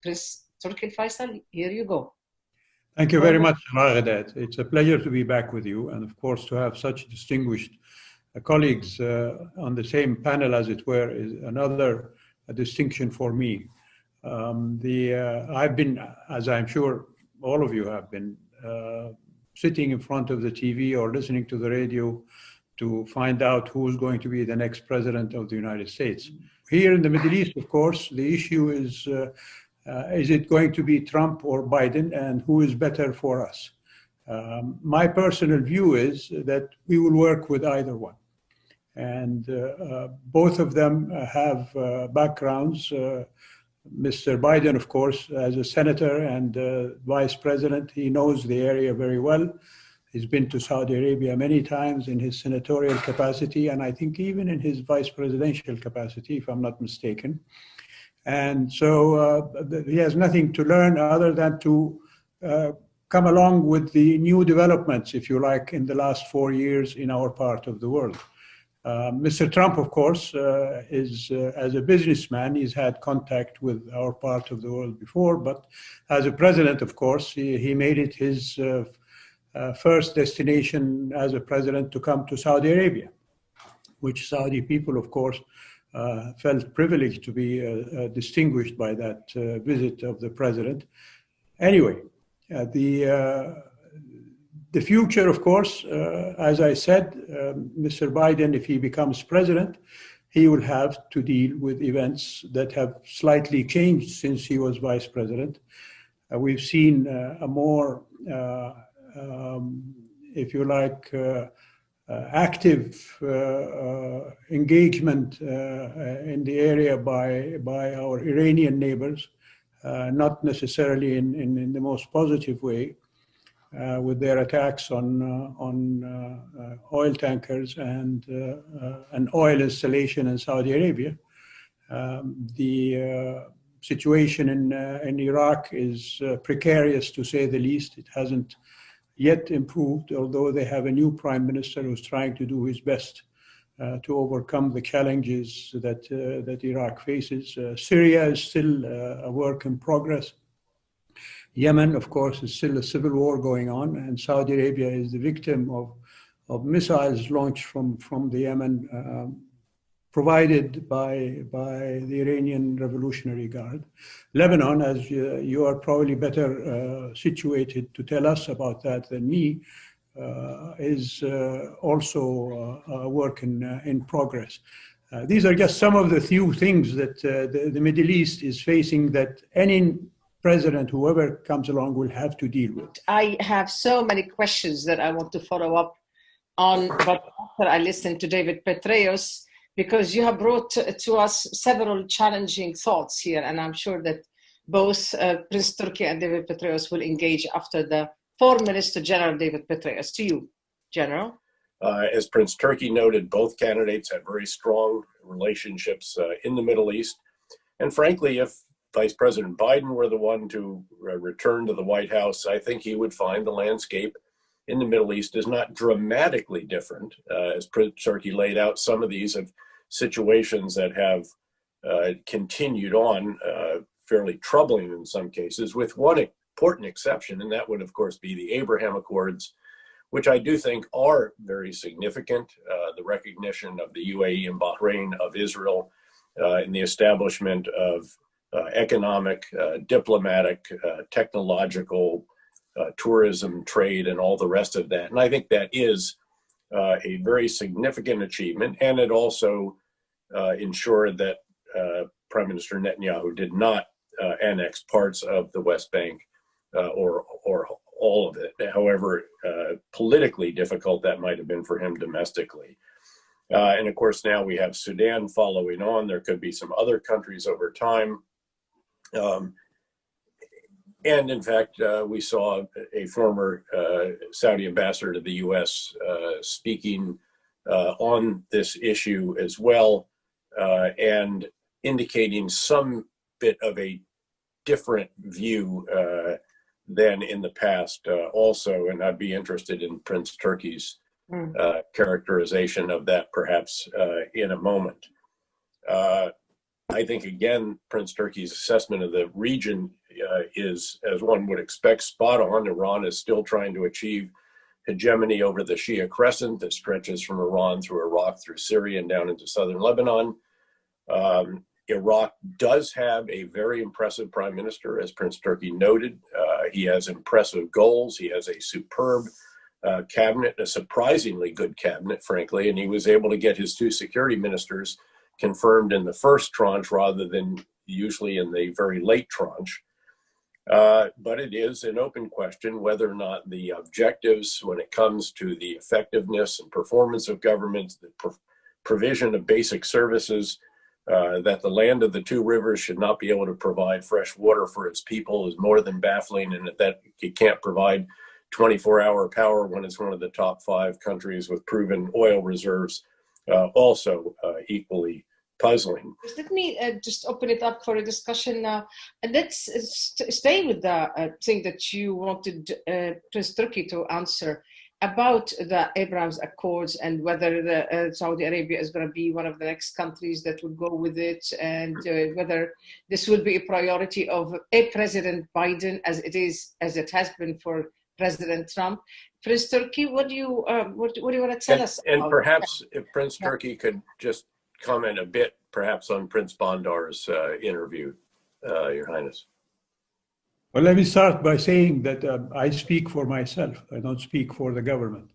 Prince Turkey Faisal, here you go. Thank you very much, Raghadat. It's a pleasure to be back with you, and of course to have such distinguished colleagues on the same panel, as it were, is another distinction for me. I've been, as I'm sure all of you have been, sitting in front of the TV or listening to the radio to find out who's going to be the next president of the United States. Here in the Middle East, of course, the issue is it going to be Trump or Biden, and who is better for us? My personal view is that we will work with either one. And both of them have backgrounds. Mr. Biden, of course, as a senator and vice president, he knows the area very well. He's been to Saudi Arabia many times in his senatorial capacity, and I think even in his vice presidential capacity, if I'm not mistaken. And so he has nothing to learn other than to come along with the new developments, if you like, in the last 4 years in our part of the world. Mr. Trump, of course, is as a businessman, he's had contact with our part of the world before, but as a president, of course, he made it his first destination as a president to come to Saudi Arabia, which Saudi people, of course, felt privileged to be distinguished by that visit of the president. Anyway, the future, of course, as I said, Mr. Biden, if he becomes president, he will have to deal with events that have slightly changed since he was vice president. We've seen a more, if you like, active engagement in the area by our Iranian neighbors, not necessarily in the most positive way. With their attacks on oil tankers and an oil installation in Saudi Arabia. The situation in Iraq is precarious, to say the least. It hasn't yet improved, although they have a new prime minister who's trying to do his best to overcome the challenges that Iraq faces. Syria is still a work in progress. Yemen, of course, is still a civil war going on, and Saudi Arabia is the victim of missiles launched from the Yemen, provided by the Iranian Revolutionary Guard. Lebanon, as you are probably better situated to tell us about that than me, is also a work in progress. These are just some of the few things that the Middle East is facing that any president, whoever comes along, will have to deal with. I have so many questions that I want to follow up on, but after I listened to David Petraeus, because you have brought to us several challenging thoughts here, and I'm sure that both Prince Turkey and David Petraeus will engage after the Foreign Minister General David Petraeus. To you, General. As Prince Turkey noted, both candidates have very strong relationships in the Middle East. And frankly, if Vice President Biden were the one to return to the White House, I think he would find the landscape in the Middle East is not dramatically different. As Prince Turkey laid out, some of these have situations that have continued on, fairly troubling in some cases, with one important exception, and that would, of course, be the Abraham Accords, which I do think are very significant. The recognition of the UAE and Bahrain, of Israel, in the establishment of economic, diplomatic, technological, tourism, trade, and all the rest of that. And I think that is a very significant achievement. And it also ensured that Prime Minister Netanyahu did not annex parts of the West Bank or all of it, however politically difficult that might have been for him domestically. And of course, now we have Sudan following on. There could be some other countries over time. And in fact, we saw a former Saudi ambassador to the U.S. Speaking on this issue as well, and indicating some bit of a different view than in the past also. And I'd be interested in Prince Turkey's characterization of that perhaps in a moment. I think, again, Prince Turki's assessment of the region is, as one would expect, spot on. Iran is still trying to achieve hegemony over the Shia crescent that stretches from Iran through Iraq, through Syria, and down into southern Lebanon. Iraq does have a very impressive prime minister, as Prince Turki noted. He has impressive goals. He has a superb cabinet, a surprisingly good cabinet, frankly, and he was able to get his two security ministers confirmed in the first tranche rather than usually in the very late tranche. But it is an open question whether or not the objectives when it comes to the effectiveness and performance of government, the provision of basic services, that the land of the two rivers should not be able to provide fresh water for its people is more than baffling, and that it can't provide 24-hour power when it's one of the top 5 countries with proven oil reserves, also equally puzzling. Let me just open it up for a discussion now. And let's stay with the thing that you wanted Prince Turki to answer about the Abraham Accords and whether Saudi Arabia is going to be one of the next countries that would go with it, and whether this will be a priority of President Biden as it has been for President Trump. Prince Turki, what do you want to tell us? And perhaps if Prince Turki could just comment a bit, perhaps on Prince Bandar's interview, Your Highness. Well, let me start by saying that I speak for myself. I don't speak for the government.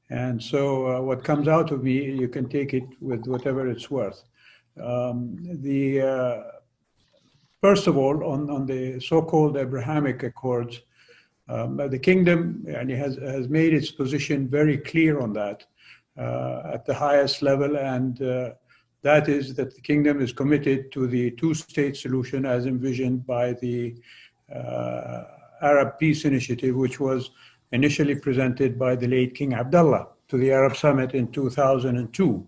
And so what comes out of me, you can take it with whatever it's worth. First of all, on the so-called Abrahamic Accords, the kingdom has made its position very clear on that at the highest level, and that is that the kingdom is committed to the two-state solution as envisioned by the Arab Peace Initiative, which was initially presented by the late King Abdullah to the Arab Summit in 2002.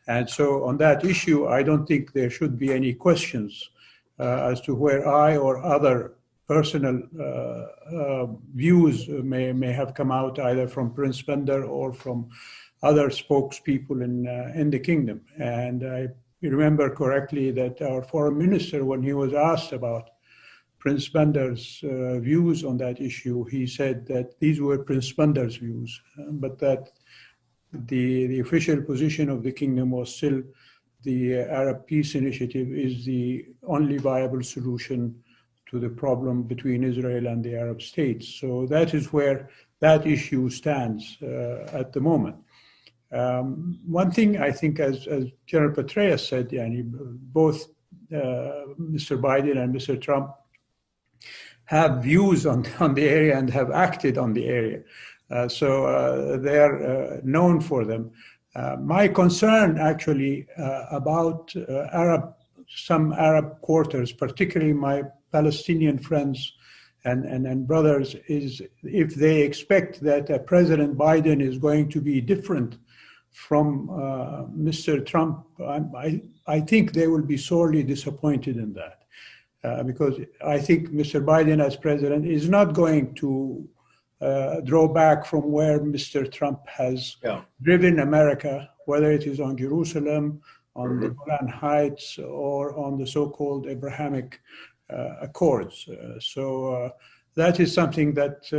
And so on that issue, I don't think there should be any questions as to where I or other personal views may have come out either from Prince Bandar or from other spokespeople in the kingdom. And I remember correctly that our foreign minister, when he was asked about Prince Bandar's views on that issue, he said that these were Prince Bandar's views, but that the official position of the kingdom was still the Arab Peace Initiative is the only viable solution to the problem between Israel and the Arab states. So that is where that issue stands at the moment. One thing I think, as General Petraeus said, both Mr. Biden and Mr. Trump have views on the area and have acted on the area. So they are known for them. My concern actually about some Arab quarters, particularly my Palestinian friends and brothers, is if they expect that President Biden is going to be different from Mr. Trump, I think they will be sorely disappointed in that. Because I think Mr. Biden as president is not going to draw back from where Mr. Trump has driven America, whether it is on Jerusalem, on the Golan Heights, or on the so-called Abrahamic Accords. So that is something that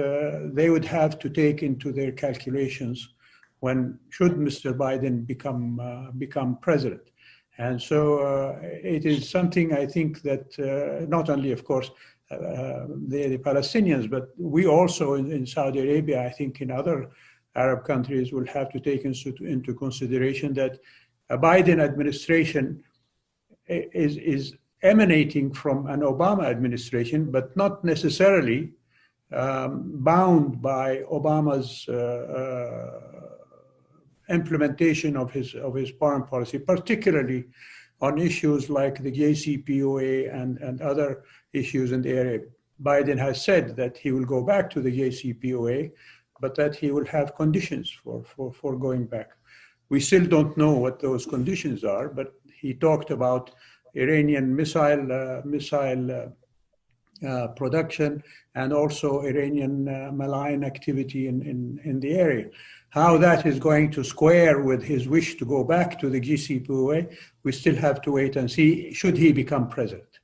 they would have to take into their calculations should Mr. Biden become president. And so it is something I think that not only, of course, the Palestinians, but we also in Saudi Arabia, I think in other Arab countries will have to take into consideration that a Biden administration is emanating from an Obama administration, but not necessarily bound by Obama's implementation of his foreign policy, particularly on issues like the JCPOA and other issues in the area. Biden has said that he will go back to the JCPOA, but that he will have conditions for going back. We still don't know what those conditions are, but he talked about Iranian missile production and also Iranian malign activity in the area. How that is going to square with his wish to go back to the JCPOA, we still have to wait and see, should he become president.